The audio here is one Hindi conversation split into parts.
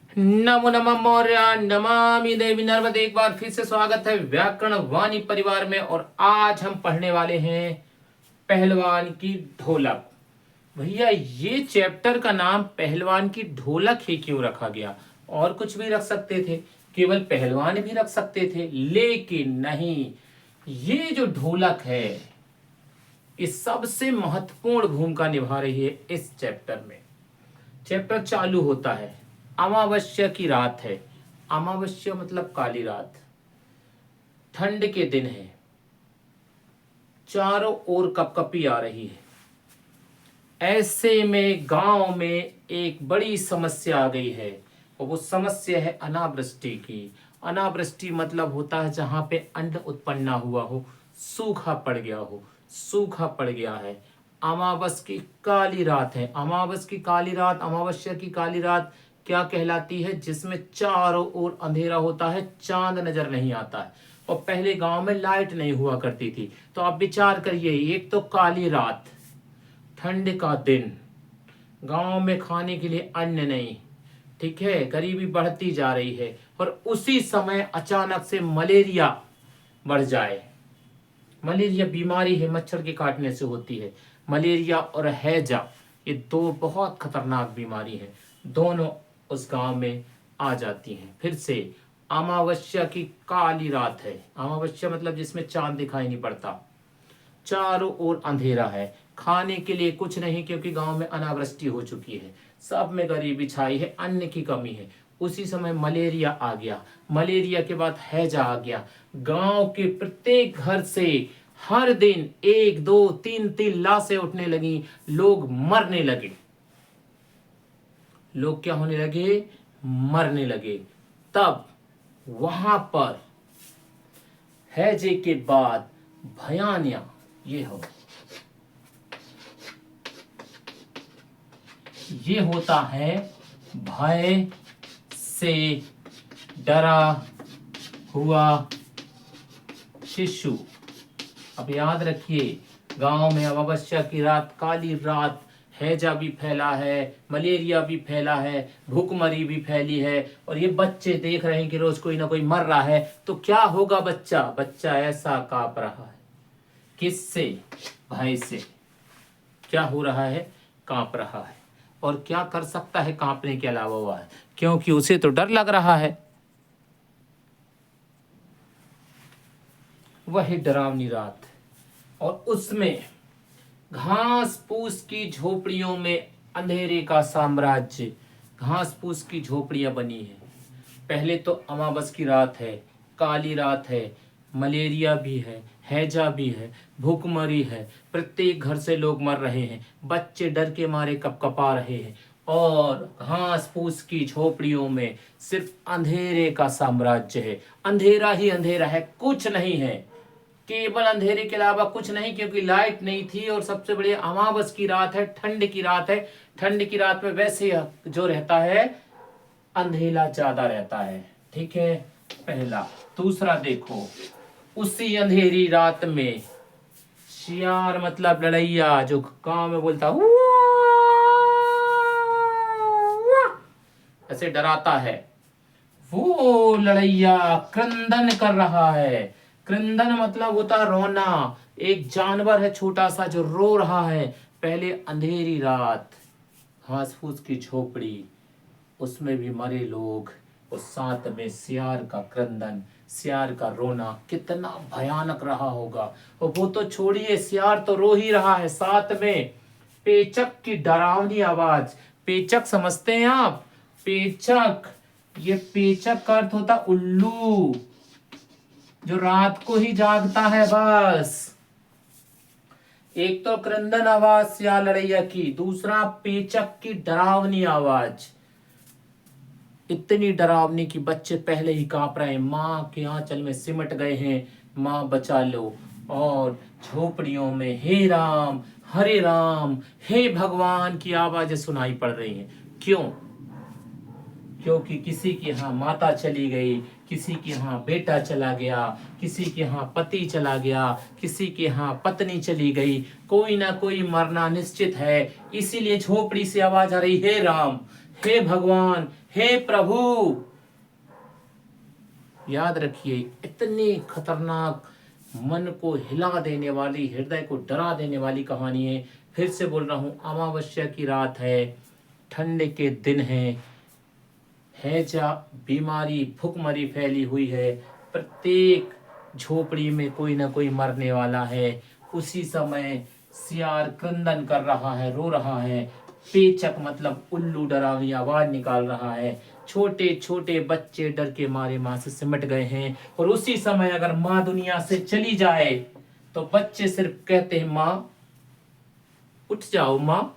नमो नमः मौर्य नमामि देवी नर्मदे। एक बार फिर से स्वागत है व्याकरण वाणी परिवार में। और आज हम पढ़ने वाले हैं पहलवान की ढोलक। भैया ये चैप्टर का नाम पहलवान की ढोलक ही क्यों रखा गया? और कुछ भी रख सकते थे, केवल पहलवान भी रख सकते थे, लेकिन नहीं, ये जो ढोलक है इस सबसे महत्वपूर्ण भूमिका निभा रही है इस चैप्टर में। चैप्टर चालू होता है, अमावस्या की रात है। अमावस्या मतलब काली रात, ठंड के दिन है, चारों ओर कपकपी आ रही है। ऐसे में गांव में एक बड़ी समस्या आ गई है, और वो समस्या है अनावृष्टि की। अनावृष्टि मतलब होता है जहां पे अन्न उत्पन्न ना हुआ हो, सूखा पड़ गया हो, सूखा पड़ गया है। अमावस की काली रात है। अमावस की काली रात, अमावस्या की काली रात क्या कहलाती है? जिसमें चारों ओर अंधेरा होता है, चांद नजर नहीं आता है। और पहले गांव में लाइट नहीं हुआ करती थी। तो आप विचार करिए, एक तो काली रात, ठंड का दिन, गांव में खाने के लिए अन्न नहीं, ठीक है, गरीबी बढ़ती जा रही है, और उसी समय अचानक से मलेरिया बढ़ जाए। मलेरिया बीमारी है, मच्छर के काटने से होती है। मलेरिया और हैजा, ये दो बहुत खतरनाक बीमारी है, दोनों उस गांव में आ जाती हैं। फिर से अमावस्या की काली रात है। अमावस्या मतलब जिसमें चांद दिखाई नहीं पड़ता, चारों ओर अंधेरा है, खाने के लिए कुछ नहीं, क्योंकि गांव में अनावृष्टि हो चुकी है, सब में गरीबी छाई है, अन्न की कमी है। उसी समय मलेरिया आ गया, मलेरिया के बाद हैजा आ गया। गांव के प्रत्येक घर से हर दिन एक दो तीन तीन लाशें उठने लगी, लोग मरने लगे। लोग क्या होने लगे? मरने लगे। तब वहां पर हैजे के बाद भयान्या ये हो, ये होता है भय से डरा हुआ शिशु। अब याद रखिए, गांव में अमावस्या की रात, काली रात, हैजा भी फैला है, मलेरिया भी फैला है, भूखमरी भी फैली है, और ये बच्चे देख रहे हैं कि रोज कोई ना कोई मर रहा है। तो क्या होगा? बच्चा बच्चा ऐसा कांप रहा है। किससे? भय से। क्या हो रहा है? कांप रहा है। और क्या कर सकता है कांपने के अलावा? वह क्योंकि उसे तो डर लग रहा है। वही डरावनी रात, और उसमें घास फूस की झोपड़ियों में अंधेरे का साम्राज्य। घास फूस की झोपड़ियां बनी है। पहले तो अमावस की रात है, काली रात है, मलेरिया भी है, हैजा भी है, भूखमरी है, प्रत्येक घर से लोग मर रहे हैं, बच्चे डर के मारे कपकपा रहे हैं, और घास फूस की झोपड़ियों में सिर्फ अंधेरे का साम्राज्य है। अंधेरा ही अंधेरा है, कुछ नहीं है, केवल अंधेरे के अलावा कुछ नहीं, क्योंकि लाइट नहीं थी। और सबसे बड़ी अमावस की रात है, ठंड की रात है। ठंड की रात में वैसे जो रहता है, अंधेरा ज्यादा रहता है, ठीक है, पहला। दूसरा देखो, उसी अंधेरी रात में शियार मतलब लड़ैया, जो गांव में बोलता ऐसे डराता है, वो लड़ैया क्रंदन कर रहा है। क्रंदन मतलब होता है रोना। एक जानवर है छोटा सा जो रो रहा है। पहले अंधेरी रात, घास फूस की झोपड़ी, उसमें भी मरे लोग, और साथ में सियार का क्रंदन, सियार का रोना कितना भयानक रहा होगा। और वो तो छोड़िए, सियार तो रो ही रहा है, साथ में पेचक की डरावनी आवाज। पेचक समझते हैं आप? पेचक, ये पेचक का अर्थ होता उल्लू, जो रात को ही जागता है बस। एक तो क्रंदन आवाज या लड़ैया की, दूसरा पेचक की डरावनी आवाज, इतनी डरावनी कि बच्चे पहले ही कांप रहे हैं, माँ के आंचल में सिमट गए हैं, माँ बचा लो। और झोपड़ियों में हे राम, हरे राम, हे भगवान की आवाजें सुनाई पड़ रही हैं। क्यों? क्योंकि किसी के यहाँ माता चली गई, किसी के यहाँ बेटा चला गया, किसी के यहाँ पति चला गया, किसी के यहाँ पत्नी चली गई, कोई ना कोई मरना निश्चित है। इसीलिए झोपड़ी से आवाज आ रही, हे राम, हे भगवान, हे प्रभु। याद रखिए, इतनी खतरनाक, मन को हिला देने वाली, हृदय को डरा देने वाली कहानी है। फिर से बोल रहा हूं, अमावस्या की रात है, ठंड के दिन है जा बीमारी, भुखमरी फैली हुई है, प्रत्येक झोपड़ी में कोई ना कोई मरने वाला है। उसी समय सियार क्रंदन कर रहा है, रो रहा है। पेचक मतलब उल्लू डरावनी आवाज निकाल रहा है। छोटे छोटे बच्चे डर के मारे माँ से सिमट गए हैं। और उसी समय अगर माँ दुनिया से चली जाए तो बच्चे सिर्फ कहते हैं, माँ उठ जाओ, माँ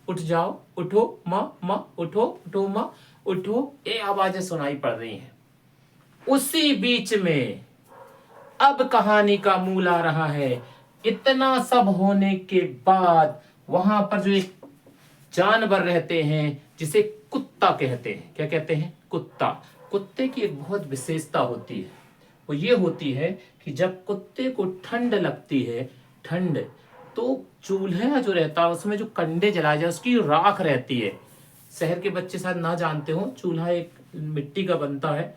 उठ जाओ, उठो माँ, माँ उठो, उठो माँ उठो, ये आवाजें सुनाई पड़ रही हैं। उसी बीच में अब कहानी का मूल आ रहा है। इतना सब होने के बाद वहां पर जो एक जानवर रहते हैं जिसे कुत्ता कहते हैं। क्या कहते हैं? कुत्ता। कुत्ते की एक बहुत विशेषता होती है, वो ये होती है कि जब कुत्ते को ठंड लगती है, ठंड, तो चूल्हा जो रहता है उसमें जो कंडे जलाए जाए उसकी राख रहती है। शहर के बच्चे शायद ना जानते हो, चूल्हा एक मिट्टी का बनता है,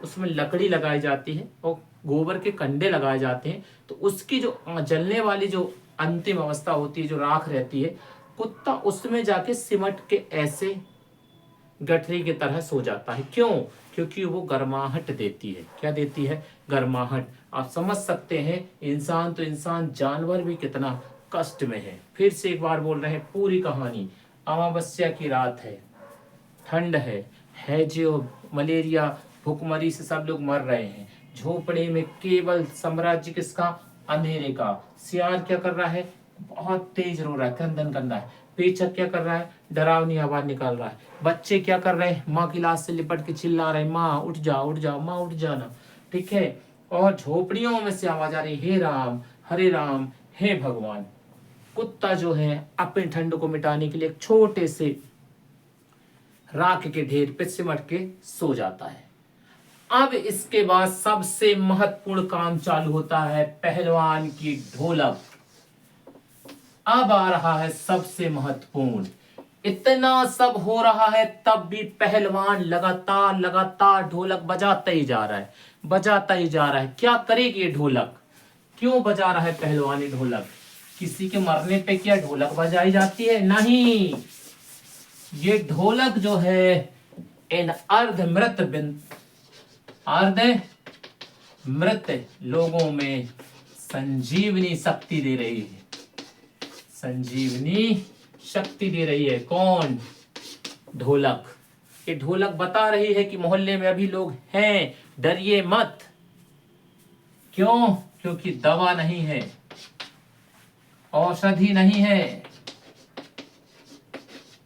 उसमें लकड़ी लगाई जाती है और गोबर के कंडे लगाए जाते हैं। तो उसकी जो जलने वाली जो अंतिम अवस्था होती है, जो राख रहती है, कुत्ता उसमें जाके सिमट के ऐसे गठरी की तरह सो जाता है। क्यों? क्योंकि वो गर्माहट देती है। क्या देती है? गर्माहट। आप समझ सकते हैं, इंसान तो इंसान, जानवर भी कितना कष्ट में है। फिर से एक बार बोल रहे हैं पूरी कहानी। अमावस्या की रात है, ठंड है जो मलेरिया, भुखमरी से सब लोग मर रहे हैं। झोपड़े में केवल साम्राज्य किसका? अंधेरे का। सियार क्या कर रहा है? बहुत तेज रो रहा है, क्रंदन कर रहा है। पेचक क्या कर रहा है? डरावनी आवाज निकाल रहा है। बच्चे क्या कर रहे हैं? माँ की लाश से लिपट के चिल्ला रहे हैं, माँ उठ जाओ, उठ जाओ, माँ उठ जाना। ठीक है। और झोपड़ियों में से आवाज आ रही, हे राम, हरे राम, हे भगवान। कुत्ता जो है अपनी ठंड को मिटाने के लिए एक छोटे से राख के ढेर पे सिमट के सो जाता है। अब इसके बाद सबसे महत्वपूर्ण काम चालू होता है, पहलवान की ढोलक। अब आ रहा है सबसे महत्वपूर्ण। इतना सब हो रहा है तब भी पहलवान लगातार लगातार ढोलक बजाता ही जा रहा है, बजाता ही जा रहा है। क्या करेगी ये ढोलक? क्यों बजा रहा है पहलवान ये ढोलक? किसी के मरने पे क्या ढोलक बजाई जाती है? नहीं, ये ढोलक जो है इन अर्ध मृत लोगों में संजीवनी शक्ति दे रही है। संजीवनी शक्ति दे रही है। कौन? ढोलक। ये ढोलक बता रही है कि मोहल्ले में अभी लोग हैं, डरिए मत। क्यों? क्योंकि दवा नहीं है, औषधि नहीं है,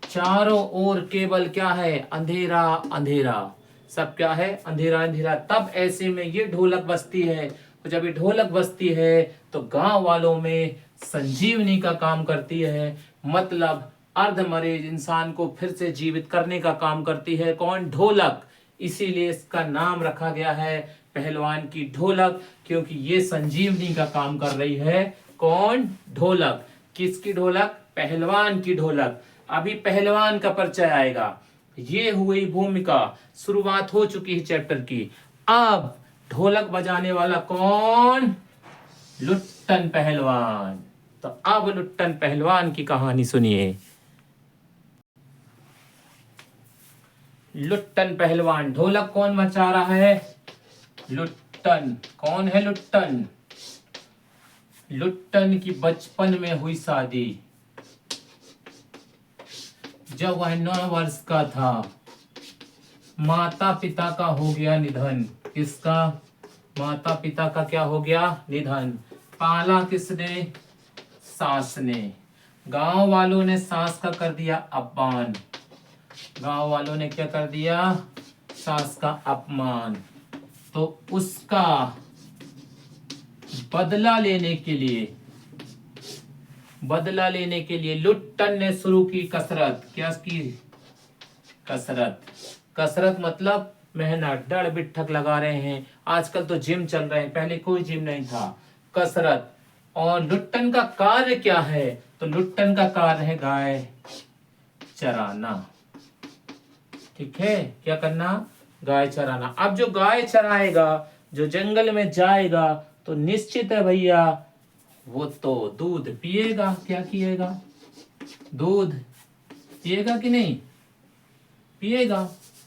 चारों ओर केवल क्या है? अंधेरा अंधेरा। सब क्या है? अंधेरा अंधेरा। तब ऐसे में ये ढोलक बजती है। तो जब ये ढोलक बजती है तो गांव वालों में संजीवनी का काम करती है, मतलब अर्धमरीज इंसान को फिर से जीवित करने का काम करती है। कौन? ढोलक। इसीलिए इसका नाम रखा गया है पहलवान की ढोलक, क्योंकि ये संजीवनी का काम कर रही है। कौन? ढोलक। किसकी ढोलक? पहलवान की ढोलक। अभी पहलवान का परिचय आएगा। ये हुई भूमिका, शुरुआत हो चुकी है चैप्टर की। अब ढोलक बजाने वाला कौन? लुट्टन पहलवान। तो अब लुट्टन पहलवान की कहानी सुनिए। लुट्टन पहलवान। ढोलक कौन बजा रहा है? लुट्टन। कौन है लुट्टन? लुट्टन की बचपन में हुई शादी। जब वह 9 वर्ष का था, माता पिता का हो गया निधन। किसका? माता पिता का क्या हो गया? निधन। पाला किसने? सास ने। गांव वालों ने सास का कर दिया अपमान। गांव वालों ने क्या कर दिया? सास का अपमान। तो उसका बदला लेने के लिए लुट्टन ने शुरू की कसरत। क्या की? कसरत। कसरत मतलब मेहनत, डर बिठक लगा रहे हैं। आजकल तो जिम चल रहे हैं, पहले कोई जिम नहीं था। कसरत। और लुट्टन का कार्य क्या है? तो लुट्टन का कार्य है गाय चराना। ठीक है, क्या करना, गाय चराना। अब जो गाय चराएगा, जो जंगल में जाएगा, तो निश्चित है भैया वो तो दूध पिएगा। क्या पिएगा, दूध पिएगा कि नहीं पिएगा।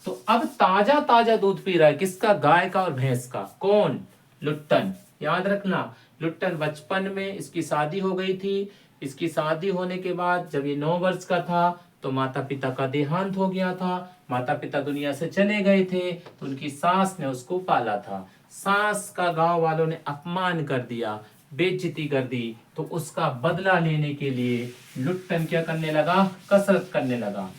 तो अब ताजा ताजा दूध पी रहा है, किसका, गाय का और भैंस का। कौन, लुट्टन। याद रखना, लुट्टन बचपन में इसकी शादी हो गई थी। इसकी शादी होने के बाद जब ये 9 वर्ष का था तो माता पिता का देहांत हो गया था। माता पिता दुनिया से चले गए थे, तो उनकी सास ने उसको पाला था। सास का गांव वालों ने अपमान कर दिया, बेइज्जती कर दी, तो उसका बदला लेने के लिए लुट्टन क्या करने लगा, कसरत करने लगा।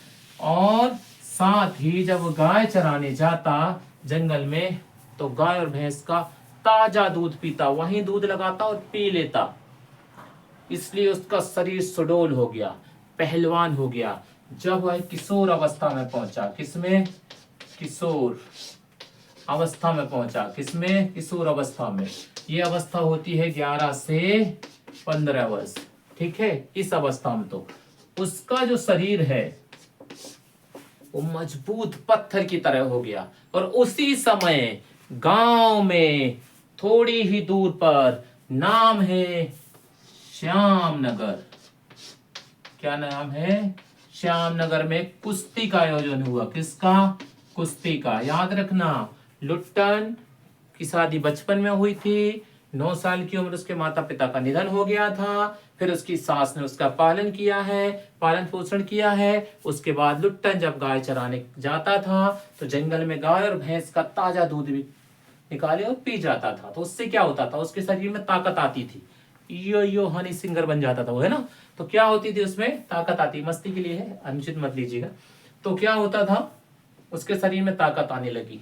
और साथ ही जब वो गाय चराने जाता जंगल में, तो गाय और भैंस का ताजा दूध पीता, वहीं दूध लगाता और पी लेता। इसलिए उसका शरीर सुडौल हो गया, पहलवान हो गया। जब वह किशोर अवस्था में पहुंचा, किसमें, किशोर अवस्था में पहुंचा, किसमें, किशोर अवस्था में। ये अवस्था होती है 11 से 15 वर्ष, ठीक है। इस अवस्था में तो उसका जो शरीर है वो मजबूत पत्थर की तरह हो गया। और उसी समय गांव में थोड़ी ही दूर पर, नाम है श्यामनगर, क्या नाम है, श्यामनगर में कुश्ती का आयोजन हुआ। किसका, कुश्ती का। याद रखना, लुट्टन की शादी बचपन में हुई थी। 9 साल की उम्र उसके माता पिता का निधन हो गया था। फिर उसकी सास ने उसका पालन किया है, पालन पोषण किया है। उसके बाद लुट्टन जब गाय चराने जाता था तो जंगल में गाय और भैंस का ताजा दूध भी निकाले और पी जाता था। तो उससे क्या होता था, उसके शरीर में ताकत आती थी। यो हनी सिंगर बन जाता था वो, है ना। तो क्या होती थी, उसमें ताकत आती, मस्ती के लिए है, अनुचित मत लीजिएगा। तो क्या होता था, उसके शरीर में ताकत आने लगी,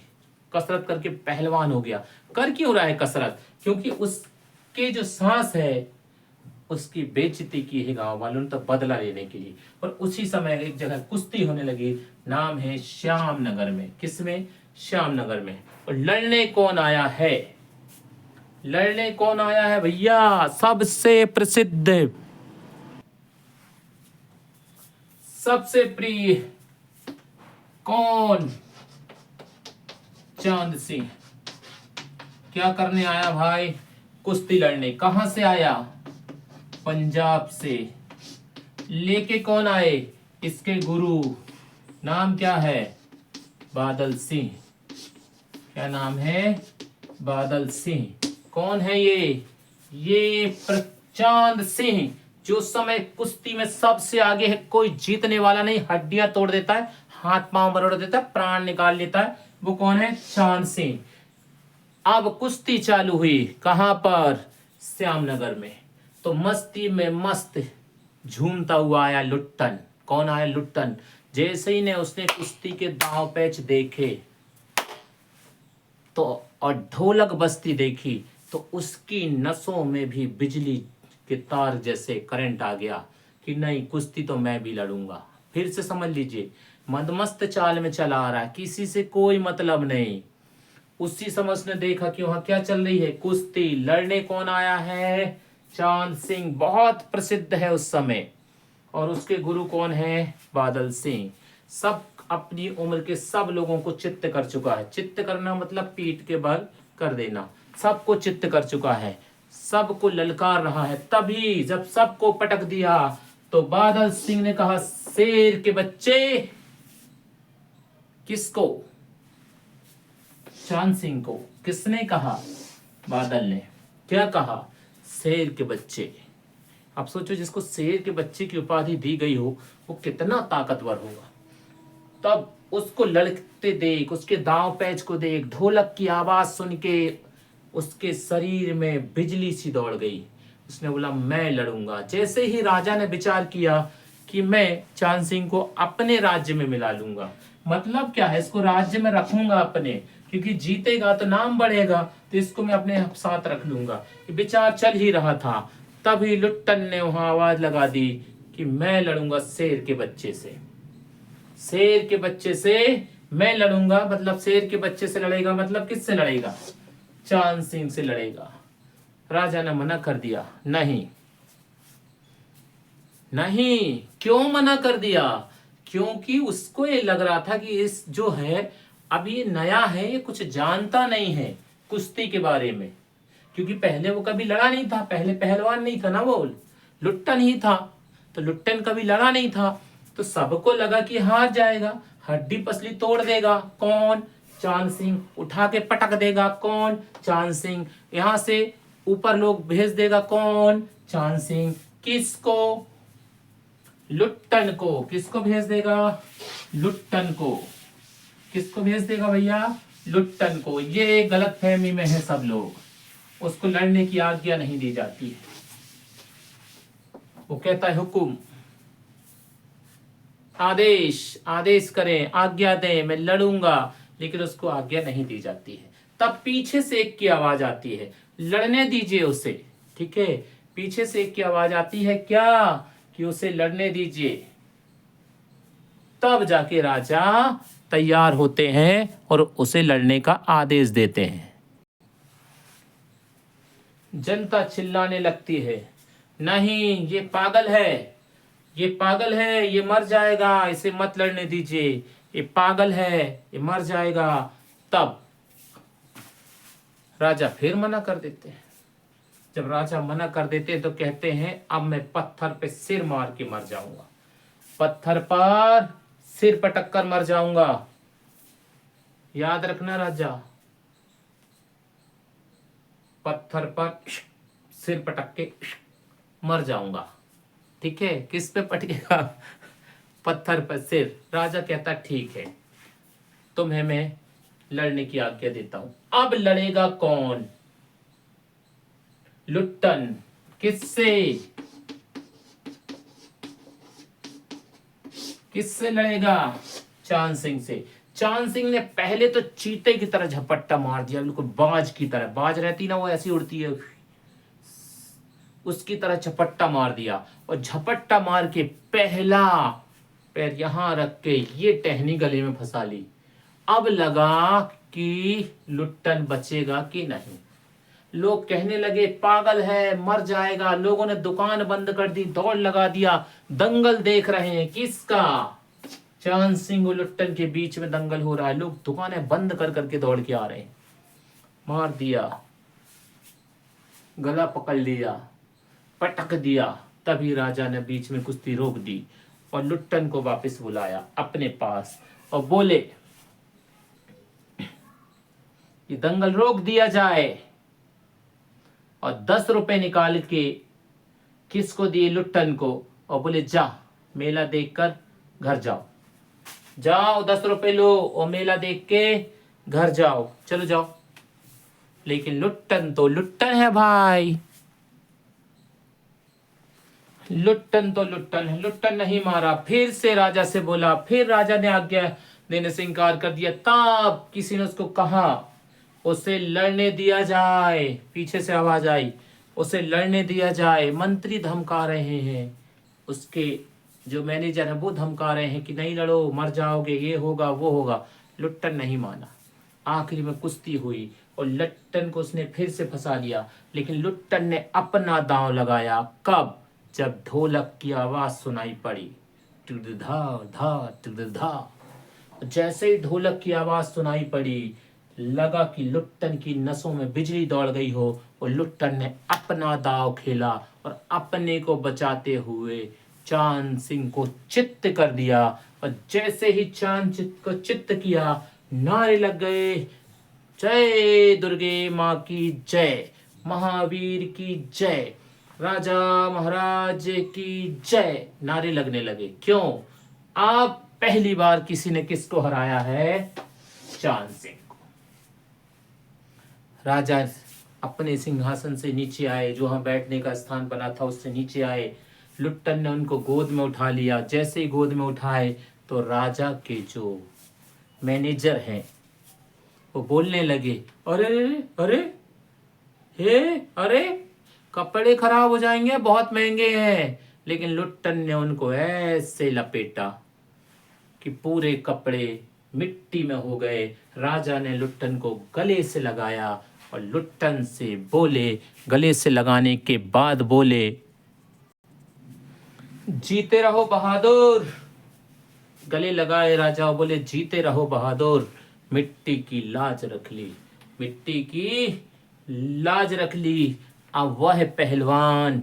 कसरत करके पहलवान हो गया। कर क्यों रहा है कसरत, क्योंकि उसके जो सांस है उसकी बेइज्जती की है गांव वालों ने, तो बदला लेने के लिए। और उसी समय एक जगह कुश्ती होने लगी, नाम है श्यामनगर में। किसमें, श्यामनगर में। और लड़ने कौन आया है, लड़ने कौन आया है भैया, सबसे प्रसिद्ध, सबसे प्रिय, कौन, चांद सिंह। क्या करने आया भाई, कुश्ती लड़ने। कहां से आया, पंजाब से। लेके कौन आए, इसके गुरु, नाम क्या है, बादल सिंह। क्या नाम है, बादल सिंह। कौन है ये चांद सिंह, जो समय कुश्ती में सबसे आगे है। कोई जीतने वाला नहीं, हड्डियां तोड़ देता है, हाथ पांव मरोड़ देता है, प्राण निकाल लेता है। वो कौन है, चांद सिंह। अब कुश्ती चालू हुई, कहां पर, श्यामनगर में। तो मस्ती में मस्त झूमता हुआ आया लुट्टन। कौन आया, लुट्टन। जैसे ही ने उसने कुश्ती के दांव पैच देखे तो, और ढोलक बजती देखी, तो उसकी नसों में भी बिजली के तार जैसे करंट आ गया कि नहीं, कुश्ती तो मैं भी लड़ूंगा। फिर से समझ लीजिए, मदमस्त चाल में चला आ रहा है, किसी से कोई मतलब नहीं। उसी समय उसने देखा कि वहां क्या चल रही है, कुश्ती। लड़ने कौन आया है, चांद सिंह, बहुत प्रसिद्ध है उस समय। और उसके गुरु कौन है, बादल सिंह। सब अपनी उम्र के सब लोगों को चित्त कर चुका है। चित्त करना मतलब पीठ के बल कर देना। सबको चित्त कर चुका है, सबको ललकार रहा है। तभी जब सबको पटक दिया तो बादल सिंह ने कहा, शेर के बच्चे। किसको, चांद सिंह को। किसने कहा, बादल ने। क्या कहा, शेर के बच्चे। अब सोचो, जिसको शेर के बच्चे की उपाधि दी गई हो वो कितना ताकतवर होगा। तब उसको लड़कते देख, उसके दांव पैच को देख, ढोलक की आवाज सुन के उसके शरीर में बिजली सी दौड़ गई। उसने बोला, मैं लड़ूंगा। जैसे ही राजा ने विचार किया कि मैं चांद सिंह को अपने राज्य में मिला लूंगा, मतलब क्या है, इसको राज्य में रखूंगा अपने, क्योंकि जीतेगा तो नाम बढ़ेगा, तो इसको मैं अपने साथ रख लूंगा। विचार चल ही रहा था, तभी लुट्टन ने वहां आवाज लगा दी कि मैं लड़ूंगा शेर के बच्चे से। शेर के बच्चे से मैं लड़ूंगा, मतलब शेर के बच्चे से लड़ेगा, मतलब किससे लड़ेगा, चांद सिंह से लड़ेगा। राजा ने मना कर दिया, नहीं नहीं। क्यों मना कर दिया, क्योंकि उसको ये लग रहा था कि इस जो है अब ये नया है, ये कुछ जानता नहीं है कुश्ती के बारे में, क्योंकि पहले वो कभी लड़ा नहीं था, पहले पहलवान नहीं था ना, वो लुट्टन ही था। तो लुट्टन कभी लड़ा नहीं था, तो सबको लगा कि हार जाएगा, हड्डी पसली तोड़ देगा। कौन? चांद सिंह। उठा के पटक देगा। कौन? चांद सिंह। यहां से ऊपर लोग भेज देगा। कौन? चांद सिंह। किसको? लुट्टन को। किसको भेज देगा? लुट्टन को। किसको भेज देगा भैया? लुट्टन को। ये गलत फहमी में है सब लोग, उसको लड़ने की आज्ञा नहीं दी जाती है। वो कहता है हुकुम, आदेश, आदेश करें, आज्ञा दें, मैं लड़ूंगा, लेकिन उसको आज्ञा नहीं दी जाती है। तब पीछे से एक की आवाज आती है, लड़ने दीजिए उसे। ठीक है, पीछे से एक की आवाज आती है क्या? कि उसे लड़ने दीजिए। तब जाके राजा तैयार होते हैं और उसे लड़ने का आदेश देते हैं। जनता चिल्लाने लगती है, नहीं ये पागल है, ये पागल है, ये मर जाएगा, इसे मत लड़ने दीजिए, ये पागल है, ये मर जाएगा। तब राजा फिर मना कर देते हैं। जब राजा मना कर देते हैं तो कहते हैं अब मैं पत्थर पे सिर मार के मर जाऊंगा, पत्थर पर सिर पटक कर मर जाऊंगा। याद रखना राजा, पत्थर पर सिर पटक के मर जाऊंगा। ठीक है, किस पे पटकेगा? पत्थर पर सिर। राजा कहता ठीक है, तुम्हें मैं लड़ने की आज्ञा देता हूं। अब लड़ेगा कौन? लुट्टन। किससे? किससे लड़ेगा? चांद सिंह से। चांद सिंह ने पहले तो चीते की तरह झपट्टा मार दिया, बिल्कुल बाज की तरह, बाज रहती ना वो ऐसी उड़ती है, उसकी तरह झपट्टा मार दिया। और झपट्टा मार के पहला पैर यहां रख के ये टहनी गले में फंसा ली। अब लगा कि लुट्टन बचेगा कि नहीं। लोग कहने लगे पागल है, मर जाएगा। लोगों ने दुकान बंद कर दी, दौड़ लगा दिया, दंगल देख रहे हैं। किसका? चांद सिंह और लुट्टन के बीच में दंगल हो रहा है। लोग दुकानें बंद कर करके दौड़ के आ रहे हैं। मार दिया, गला पकड़ लिया, पटक दिया। तभी राजा ने बीच में कुश्ती रोक दी और लुट्टन को वापस बुलाया अपने पास और बोले कि दंगल रोक दिया जाए। और 10 रुपए निकाल के किसको दिए? लुट्टन को। और बोले जा मेला देखकर घर जाओ, जाओ 10 रुपए लो और मेला देख के घर जाओ, चलो जाओ। लेकिन लुट्टन तो लुट्टन है भाई, लुट्टन तो लुट्टन है, लुट्टन नहीं मारा। फिर से राजा से बोला, फिर राजा ने आज्ञा देने से इनकार कर दिया। तब किसी ने उसको कहा उसे लड़ने दिया जाए। पीछे से आवाज आई, उसे लड़ने दिया जाए। मंत्री धमका रहे हैं, उसके जो मैनेजर है वो धमका रहे हैं कि नहीं लड़ो, मर जाओगे, ये होगा वो होगा। लुट्टन नहीं माना। आखिरी में कुश्ती हुई और लुट्टन को उसने फिर से फंसा लिया। लेकिन लुट्टन ने अपना दांव लगाया। कब? जब ढोलक की आवाज सुनाई पड़ी, धा धा धा। जैसे ही ढोलक की आवाज सुनाई पड़ी, लगा कि लुट्टन की नसों में बिजली दौड़ गई हो और लुट्टन ने अपना दांव खेला और अपने को बचाते हुए चांद सिंह को चित्त कर दिया। और जैसे ही चांद को चित्त किया, नारे लग गए, जय दुर्गे माँ की जय, महावीर की जय, राजा महाराज की जय। नारे लगने लगे। क्यों? अब पहली बार किसी ने किसको हराया है? चांद सिंह को। राजा अपने सिंहासन से नीचे आए, जो वहां बैठने का स्थान बना था उससे नीचे आए। लुट्टन ने उनको गोद में उठा लिया। जैसे ही गोद में उठाए तो राजा के जो मैनेजर हैं वो बोलने लगे, अरे अरे हे अरे, कपड़े खराब हो जाएंगे, बहुत महंगे हैं। लेकिन लुट्टन ने उनको ऐसे लपेटा कि पूरे कपड़े मिट्टी में हो गए। राजा ने लुट्टन को गले से लगाया और लुट्टन से बोले, गले से लगाने के बाद बोले, जीते रहो बहादुर, गले लगाए राजा, बोले जीते रहो बहादुर, मिट्टी की लाज रख ली, मिट्टी की लाज रख ली। अब वह पहलवान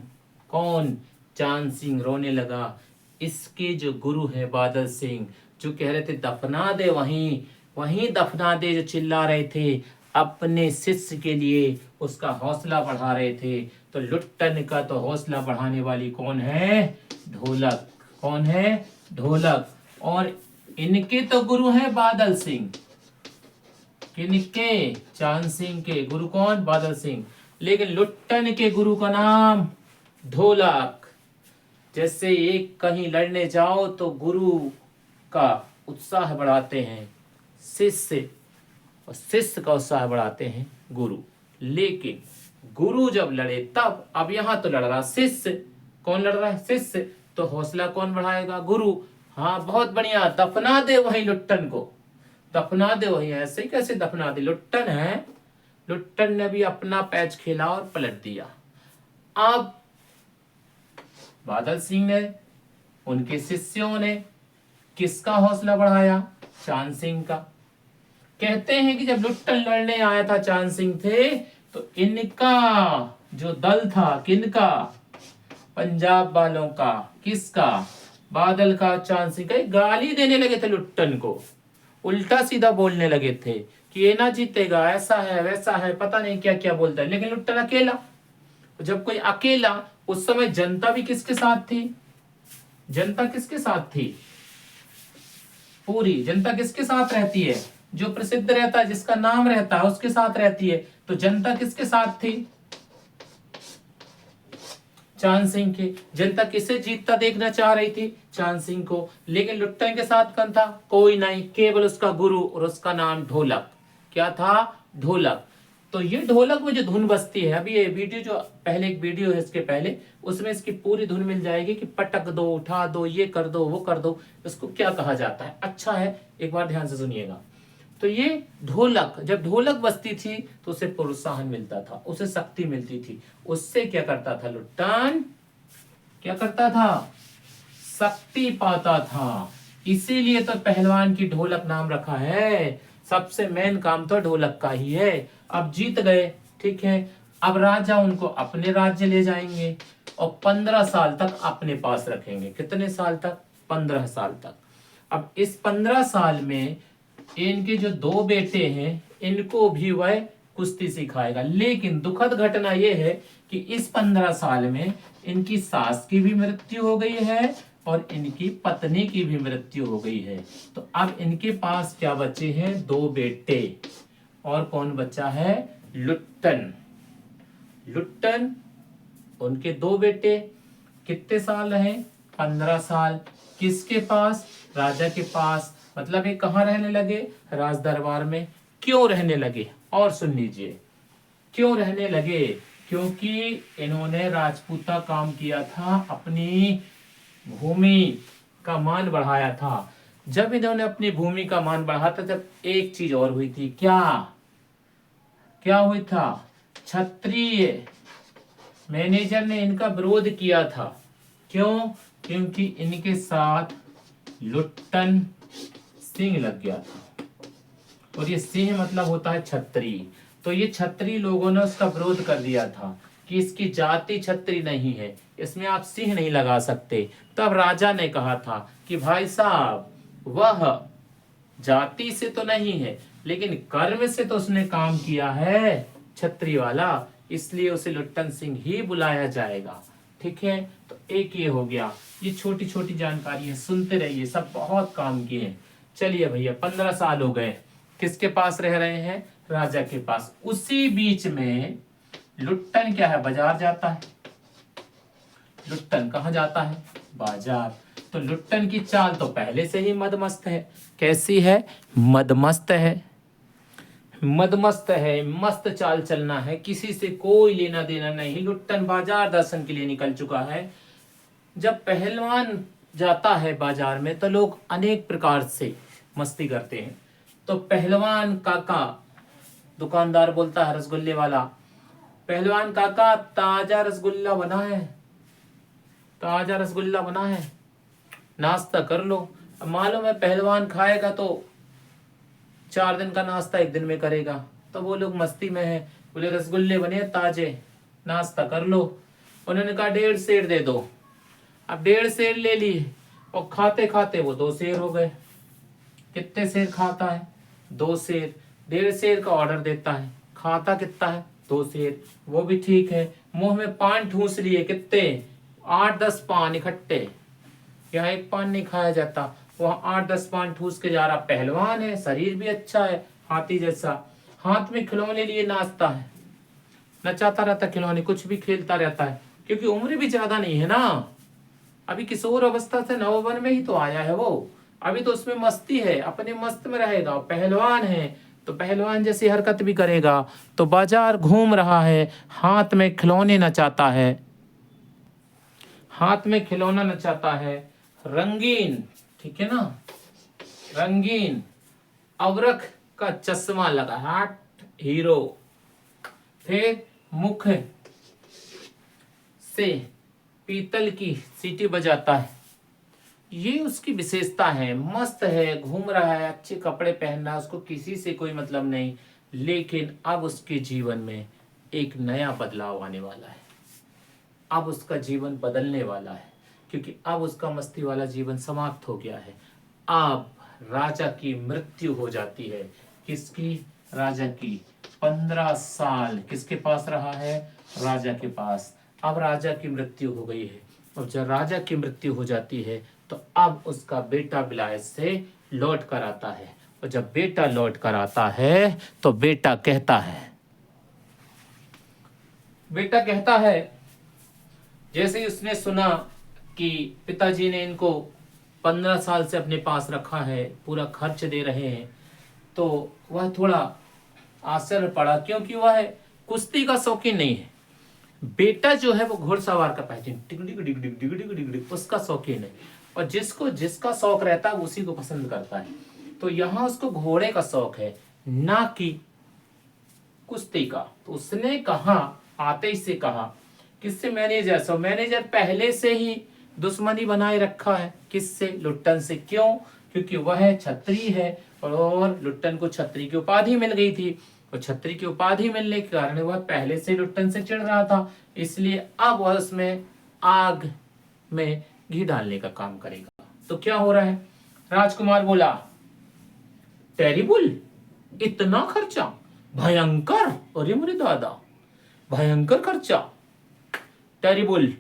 कौन? चांद सिंह रोने लगा। इसके जो गुरु है बादल सिंह, जो कह रहे थे दफना दे वहीं, वहीं दफना दे, जो चिल्ला रहे थे अपने शिष्य के लिए, उसका हौसला बढ़ा रहे थे। तो लुट्टन का तो हौसला बढ़ाने वाली कौन है? ढोलक। कौन है? ढोलक। और इनके तो गुरु हैं बादल सिंह। किनके? चांद सिंह के गुरु कौन? बादल सिंह। लेकिन लुट्टन के गुरु का नाम ढोलक। जैसे एक कहीं लड़ने जाओ तो गुरु का उत्साह बढ़ाते हैं शिष्य, और शिष्य का उत्साह बढ़ाते हैं गुरु। लेकिन गुरु जब लड़े तब, अब यहां तो लड़ रहा शिष्य। कौन लड़ रहा है? शिष्य। तो हौसला कौन बढ़ाएगा? गुरु। हाँ बहुत बढ़िया, दफना दे वही लुट्टन को, दफना दे वही। ऐसे कैसे दफना दे? लुट्टन है, लुट्टन ने भी अपना पैच खेला और पलट दिया। अब बादल सिंह ने, उनके शिष्यों ने किसका हौसला बढ़ाया? चांद सिंह का। कहते हैं कि जब लुट्टन लड़ने आया था चांद सिंह थे, तो इनका जो दल था, किनका? पंजाब वालों का। किसका? बादल का, चांद सिंह का। गाली देने लगे थे लुट्टन को, उल्टा सीधा बोलने लगे थे कि ये ना जीतेगा, ऐसा है वैसा है, पता नहीं क्या क्या बोलता है। लेकिन लुट्टन अकेला। जब कोई अकेला, उस समय जनता भी किसके साथ थी? जनता किसके साथ थी? पूरी जनता किसके साथ रहती है? जो प्रसिद्ध रहता है, जिसका नाम रहता है, उसके साथ रहती है। तो जनता किसके साथ थी? चांद सिंह के। जनता किसे जीतता देखना चाह रही थी? चांद सिंह को। लेकिन लुट्टन के साथ कौन था? कोई नहीं, केवल उसका गुरु, और उसका नाम ढोलक। क्या था? ढोलक। तो ये ढोलक में जो धुन बजती है, अभी ये वीडियो जो पहले एक वीडियो है इसके पहले, उसमें इसकी पूरी धुन मिल जाएगी कि पटक दो, उठा दो, ये कर दो, वो कर दो, इसको क्या कहा जाता है। अच्छा है, एक बार ध्यान से सुनिएगा। तो ये ढोलक, जब ढोलक बजती थी तो उसे प्रोत्साहन मिलता था, उसे शक्ति मिलती थी। उससे क्या करता था लुट्टन? क्या करता था? शक्ति पाता था। इसीलिए तो पहलवान की ढोलक नाम रखा है। सबसे मेन काम तो ढोलक का ही है। अब जीत गए, ठीक है। अब राजा उनको अपने राज्य ले जाएंगे और 15 साल तक अपने पास रखेंगे। कितने साल तक? 15 साल तक। अब इस 15 साल में इनके जो 2 बेटे हैं, इनको भी वह कुश्ती सिखाएगा। लेकिन दुखद घटना यह है कि इस 15 साल में इनकी सास की भी मृत्यु हो गई है और इनकी पत्नी की भी मृत्यु हो गई है। तो अब इनके पास क्या बचे हैं? 2 बेटे। और कौन बचा है? लुट्टन। लुट्टन, उनके 2 बेटे। कितने साल रहे? 15 साल। किसके पास? राजा के पास। मतलब ये कहाँ रहने लगे? राज दरबार में। क्यों रहने लगे? और सुन लीजिए, क्यों रहने लगे? क्योंकि इन्होंने राजपूता काम किया था, अपनी भूमि का मान बढ़ाया था। जब इन्होंने अपनी भूमि का मान बढ़ाया था, तब एक चीज और हुई थी। क्या? क्या हुई था? क्षत्रिय मैनेजर ने इनका विरोध किया था। क्यों? क्योंकि इनके साथ लुट्टन सिंह लग गया था, और ये सिंह मतलब होता है क्षत्रिय। तो ये क्षत्रिय लोगों ने उसका विरोध कर दिया था कि इसकी जाति क्षत्रिय नहीं है, इसमें आप सिंह नहीं लगा सकते। तब राजा ने कहा था कि भाई साहब, वह जाति से तो नहीं है, लेकिन कर्म से तो उसने काम किया है क्षत्रिय वाला, इसलिए उसे लुट्टन सिंह ही बुलाया जाएगा। ठीक है, तो एक ये हो गया। ये छोटी छोटी जानकारी है, सुनते रहिए, सब बहुत काम की है। चलिए भैया, 15 साल हो गए। किसके पास रह रहे हैं? राजा के पास। उसी बीच में लुट्टन क्या है? बाजार जाता है। लुट्टन कहाँ जाता है? बाजार। तो लुट्टन की चाल तो पहले से ही मदमस्त है। कैसी है? मदमस्त है। मदमस्त है, मस्त चाल चलना है, किसी से कोई लेना देना नहीं। लुट्टन बाजार दर्शन के लिए निकल चुका है। जब पहलवान जाता है बाजार में तो लोग अनेक प्रकार से मस्ती करते हैं। तो पहलवान काका, दुकानदार बोलता है रसगुल्ले वाला, पहलवान काका ताजा रसगुल्ला बना है, ताजा रसगुल्ला बना है, नाश्ता कर लो। अब मालूम है पहलवान खाएगा तो 4 दिन का नाश्ता 1 दिन में करेगा। तो वो लोग मस्ती में है, बोले रसगुल्ले बने ताजे, नाश्ता कर लो। उन्होंने कहा 1.5 सेर दे दो। अब 1.5 सेर ले लिए और खाते खाते वो 2 सेर हो गए। कितने सेर खाता है? 2 सेर। 1.5 सेर का ऑर्डर देता है, खाता कितना है? 2 सेर। वो भी ठीक है, मुंह में पान ठूस लिए, कितने? 8-10 पान इकट्ठे। यहाँ 1 पान नहीं खाया जाता, वहाँ 8-10 पान ठूस के जा रहा। पहलवान है, शरीर भी अच्छा है, हाथी जैसा। हाथ में खिलौने लिए नाचता है, नचाता रहता खिलौने, कुछ भी खेलता रहता है, क्योंकि उम्र भी ज्यादा नहीं है ना। अभी किशोर अवस्था से नौवन में ही तो आया है वो, अभी तो उसमें मस्ती है, अपने मस्त में रहेगा। पहलवान है तो पहलवान जैसी हरकत भी करेगा। तो बाजार घूम रहा है, हाथ में खिलौने नचाता है, हाथ में खिलौना नचाता है, रंगीन, ठीक है ना, रंगीन अवरख का चश्मा लगा, हाट हीरो। फिर मुख से पीतल की सीटी बजाता है, ये उसकी विशेषता है। मस्त है, घूम रहा है, अच्छे कपड़े पहनना, उसको किसी से कोई मतलब नहीं। लेकिन अब उसके जीवन में एक नया बदलाव आने वाला है, अब उसका जीवन बदलने वाला है, क्योंकि अब उसका मस्ती वाला जीवन समाप्त हो गया है। अब राजा की मृत्यु हो जाती है। किसकी? राजा की। 15 साल किसके पास रहा है? राजा के पास। अब राजा की मृत्यु हो गई है, और जब राजा की मृत्यु हो जाती है तो अब उसका बेटा विलायत से लौट कर आता है। और जब बेटा लौट कर आता है तो बेटा कहता है, जैसे ही उसने सुना कि पिताजी ने इनको 15 साल से अपने पास रखा है, पूरा खर्च दे रहे हैं, तो वह थोड़ा आश्चर्य पड़ा, क्योंकि वह कुश्ती का शौकीन नहीं है। बेटा जो है वो घुड़सवार का पैशन, टिक टिक टिक टिक टिक टिक टिक टिक उसका शौकीन है, और जिसको जिसका शौक रहता है उसी को पसंद करता है। तो यहाँ उसको घोड़े का शौक है, ना कि कुश्ती का। तो उसने कहा, आते ही से कहा, किससे? मैनेजर से। मैनेजर पहले से ही दुश्मनी बनाए रखा है, किससे? लुट्टन से। क्यों? क्योंकि वह छत्री है, और लुट्टन को छत्री की उपाधि मिल गई थी, और छत्री की उपाधि मिलने के कारण वह पहले से लुट्टन से चिढ़ रहा था। इसलिए अब वह उसमें आग में घी डालने का काम करेगा। तो क्या हो रहा है? राजकुमार बोला, टेरिबल, इतना खर्चा, भयंकर, अरे मेरे दादा, भयंकर खर्चा, टेरिबल।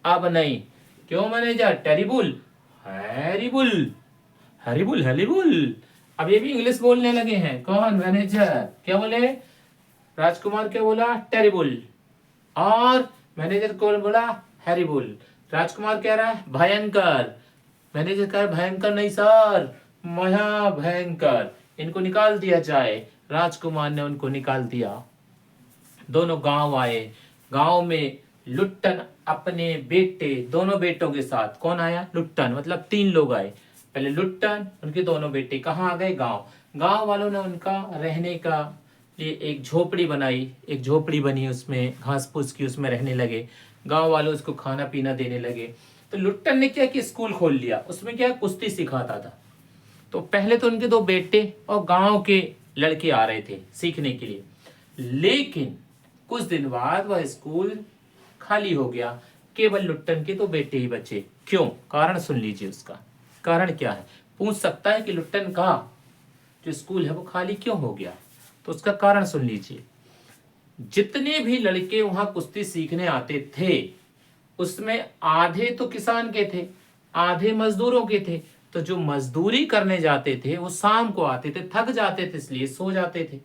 अब नहीं। क्यों मैनेजर? टेरिबल, हैरिबल, हैरिबल, हैरिबल। अब ये भी इंग्लिश बोलने लगे हैं। कौन? मैनेजर। क्या बोले? राजकुमार क्या बोला? टेरिबल। और मैनेजर कौन बोला? हैरिबल। राजकुमार कह रहा है भयंकर, मैनेजर कह रहा है भयंकर नहीं सर, महा भयंकर, इनको निकाल दिया जाए। राजकुमार ने उनको निकाल दिया। दोनों गांव आए। गांव में लुट्टन अपने बेटे, दोनों बेटों के साथ। कौन आया? लुट्टन, मतलब 3 लोग आए। पहले लुट्टन, उनके दोनों बेटे कहाँ आ गए? गांव। गांव वालों ने उनका रहने का लिए एक झोपड़ी बनाई, एक झोपड़ी बनी, उसमें घास फूस की, उसमें रहने लगे। गांव वालों उसको खाना पीना देने लगे। तो लुट्टन ने क्या कि स्कूल खोल लिया, उसमें क्या कुश्ती सिखाता था। तो पहले तो उनके 2 बेटे और गांव के लड़के आ रहे थे सीखने के लिए, लेकिन कुछ दिन बाद वह स्कूल खाली हो गया, केवल लुट्टन के 2 बेटे ही बचे। क्यों? कारण सुन लीजिए उसका। कारण क्या है? पूछ सकता है कि लुट्टन का जो स्कूल है वो खाली क्यों हो गया, तो उसका कारण सुन लीजिए। जितने भी लड़के वहां कुश्ती सीखने आते थे, उसमें आधे तो किसान के थे, आधे मजदूरों के थे। तो जो मजदूरी करने जाते थे वो शाम को आते थे, थक जाते थे, इसलिए सो जाते थे।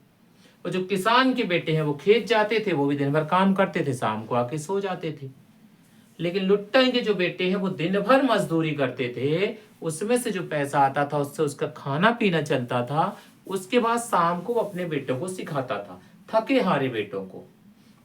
और जो किसान के बेटे हैं वो खेत जाते थे, वो भी दिन भर काम करते थे, शाम को आके सो जाते थे। लेकिन लुट्टन के जो बेटे हैं वो दिन भर मजदूरी करते थे, उसमें से जो पैसा आता था उससे उसका खाना पीना चलता था। उसके बाद शाम को वो अपने बेटों को सिखाता था, थके हारे बेटों को।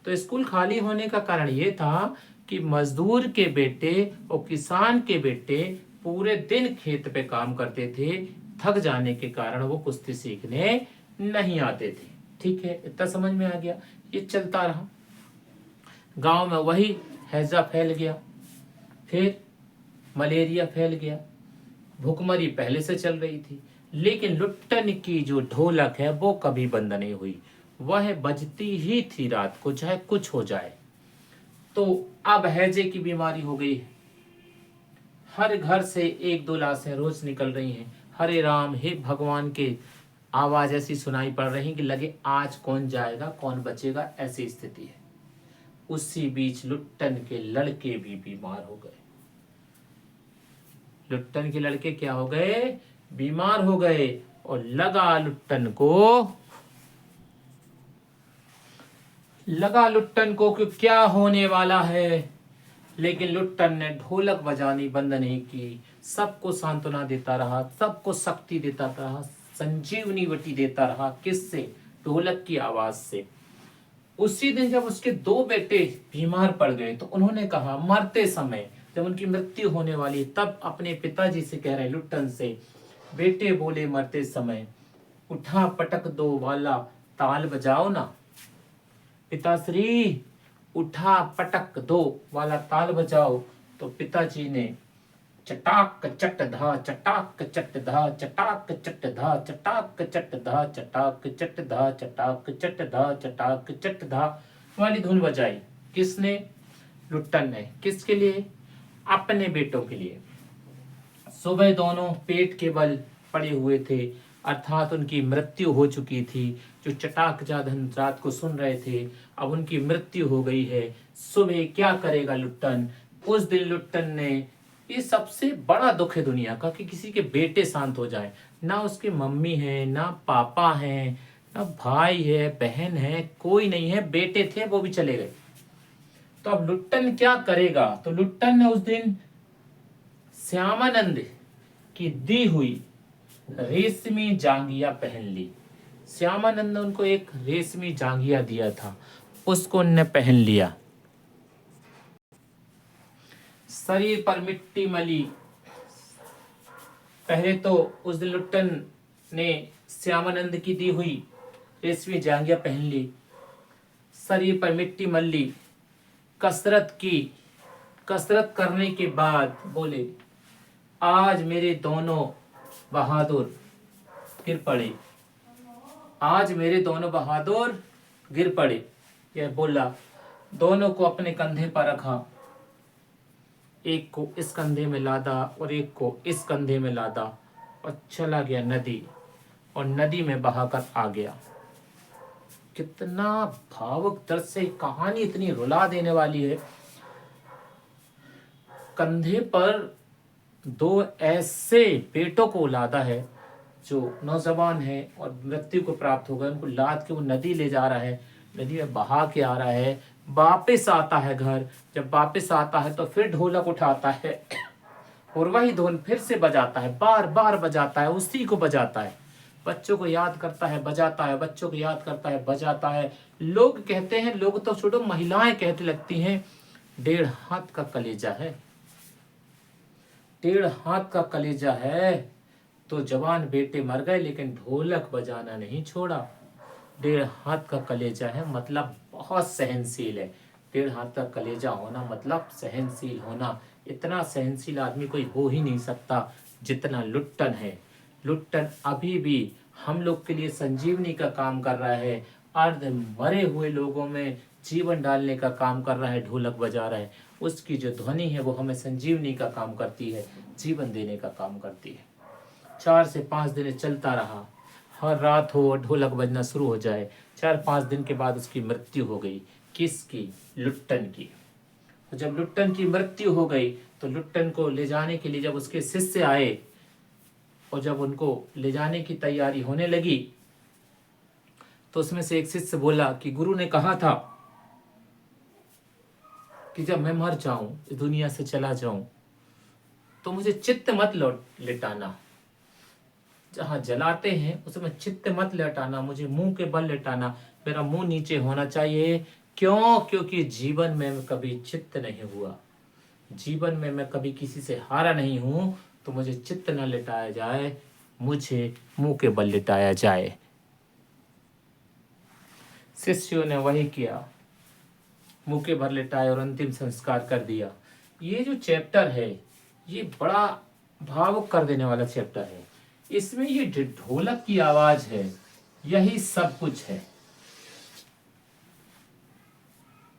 तो स्कूल खाली होने का कारण ये था कि मजदूर के बेटे और किसान के बेटे पूरे दिन खेत पे काम करते थे, थक जाने के कारण वो कुश्ती सीखने नहीं आते थे। ठीक है, इतना समझ में आ गया। ये चलता रहा, गांव में वही हैजा फैल गया, फिर मलेरिया फैल गया, भुखमरी पहले से चल रही थी, लेकिन लुट्टन की जो ढोलक है वो कभी बंद नहीं हुई, वह बजती ही थी रात को, चाहे कुछ हो जाए। तो अब हैजे की बीमारी हो गई है, हर घर से एक दो लाशें रोज निकल रही हैं। हरे राम, हे भगवान के आवाज ऐसी सुनाई पड़ रही कि लगे आज कौन जाएगा कौन बचेगा, ऐसी स्थिति है। उसी बीच लुट्टन के लड़के भी बीमार हो गए। लुट्टन के लड़के क्या हो गए? बीमार हो गए। और लगा लुट्टन को कि क्या होने वाला है। लेकिन लुट्टन ने ढोलक बजानी बंद नहीं की, सबको सांत्वना देता रहा, सबको शक्ति देता रहा, संजीवनी बटी देता रहा। किससे? ढोलक की आवाज से। उसी दिन जब उसके दो बेटे बीमार पड़ गए तो उन्होंने कहा, मरते समय जब उनकी मृत्यु होने वाली, तब अपने पिताजी से कह रहे लुट्टन से, बेटे बोले मरते समय, उठा पटक दो वाला ताल बजाओ ना। पिताश्री, उठा पटक दो वाला ताल बजाओ। तो पिताजी ने चटाक चट धा, चटाक चट धा, चटाक चट धा, चटाक चट धा, चटाक चट धा, चटाक चट धा, चटाक चट धा वाली धुन बजाई। किसने? लुट्टन ने। किसके लिए? अपने बेटों के लिए। सुबह दोनों पेट के बल पड़े हुए थे, अर्थात उनकी मृत्यु हो चुकी थी। जो चटाक जाधन रात को सुन रहे थे, अब उनकी मृत्यु हो गई है। सुबह क्या करेगा लुट्टन? उस दिन लुट्टन ने, ये सबसे बड़ा दुख है दुनिया का कि किसी के बेटे शांत हो जाए। ना उसके मम्मी है, ना पापा है, ना भाई है, बहन है, कोई नहीं है। बेटे थे वो भी चले गए। तो अब लुट्टन क्या करेगा? तो लुट्टन ने उस दिन श्यामानंद की दी हुई रेशमी जांघिया पहन ली। श्यामानंद ने उनको एक रेशमी जांघिया दिया था, उसको उनने पहन लिया। शरीर पर मिट्टी मली। पहले तो उस दिन लुट्टन ने श्यामानंद की दी हुई रेशमी जांघिया पहन ली, शरीर पर मिट्टी मल ली, कसरत की। कसरत करने के बाद बोले, आज मेरे दोनों बहादुर गिर पड़े, आज मेरे दोनों बहादुर गिर पड़े। यह बोला, दोनों को अपने कंधे पर रखा, एक को इस कंधे में लादा और एक को इस कंधे में लादा, और चला गया नदी, और नदी में बहाकर आ गया। कितना भावुक दृश्य, कहानी इतनी रुला देने वाली है। कंधे पर दो ऐसे बेटों को लादा है जो नौजवान है और मृत्यु को प्राप्त हो गए, उनको लाद के वो नदी ले जा रहा है, नदी में बहा के आ रहा है। वापिस आता है घर, जब वापिस आता है तो फिर ढोलक उठाता है और वही धुन फिर से बजाता है, बार बार बजाता है, उसी को बजाता है। बच्चों को याद करता है, बजाता है, बच्चों को याद करता है, बजाता है। लोग कहते हैं, लोग तो छोड़ो, महिलाएं कहते लगती हैं, 1.5 हाथ का कलेजा है, 1.5 हाथ का कलेजा है। तो जवान बेटे मर गए लेकिन ढोलक बजाना नहीं छोड़ा। 1.5 हाथ का कलेजा है मतलब बहुत सहनशील है। 1.5 हाथ का कलेजा होना मतलब सहनशील होना। इतना सहनशील आदमी कोई हो ही नहीं सकता जितना लुट्टन है। लुट्टन अभी भी हम लोग के लिए संजीवनी का काम कर रहा है, अर्ध मरे हुए लोगों में जीवन डालने का काम कर रहा है, ढोलक बजा रहा है। उसकी जो ध्वनि है वो हमें संजीवनी का काम करती है, जीवन देने का काम करती है। 4 से 5 दिन चलता रहा, हर रात हो ढोलक बजना शुरू हो जाए। 4-5 दिन के बाद उसकी मृत्यु हो गई। किसकी? लुट्टन की। तो जब लुट्टन की मृत्यु हो गई तो लुट्टन को ले जाने के लिए जब उसके शिष्य आए और जब उनको ले जाने की तैयारी होने लगी तो उसमें से एक शिष्य बोला कि गुरु ने कहा था कि जब मैं मर जाऊं, इस दुनिया से चला जाऊं, तो मुझे चित्त मत लिटाना। जहाँ जलाते हैं उसमें चित्त मत लटाना, मुझे मुंह के बल लटाना, मेरा मुंह नीचे होना चाहिए। क्यों? क्योंकि जीवन में मैं कभी चित्त नहीं हुआ, जीवन में मैं कभी किसी से हारा नहीं हूं, तो मुझे चित्त न लिटाया जाए, मुझे मुंह के बल लिटाया जाए। शिष्यों ने वही किया, मुंह के भर लिटाए और अंतिम संस्कार कर दिया। ये जो चैप्टर है ये बड़ा भावुक कर देने वाला चैप्टर है। इसमें ये ढोलक की आवाज है, यही सब कुछ है,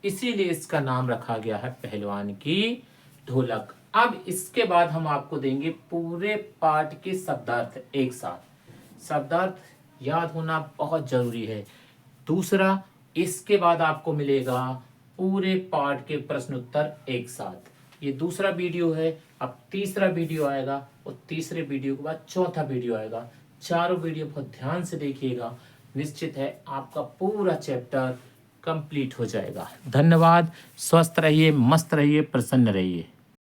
इसीलिए इसका नाम रखा गया है पहलवान की ढोलक। अब इसके बाद हम आपको देंगे पूरे पाठ के शब्दार्थ एक साथ। शब्दार्थ याद होना बहुत जरूरी है। दूसरा, इसके बाद आपको मिलेगा पूरे पाठ के प्रश्न उत्तर एक साथ। ये दूसरा वीडियो है। अब तीसरा वीडियो आएगा और तीसरे वीडियो के बाद चौथा वीडियो आएगा। चारों वीडियो बहुत ध्यान से देखिएगा, निश्चित है आपका पूरा चैप्टर कंप्लीट हो जाएगा। धन्यवाद। स्वस्थ रहिए, मस्त रहिए, प्रसन्न रहिए।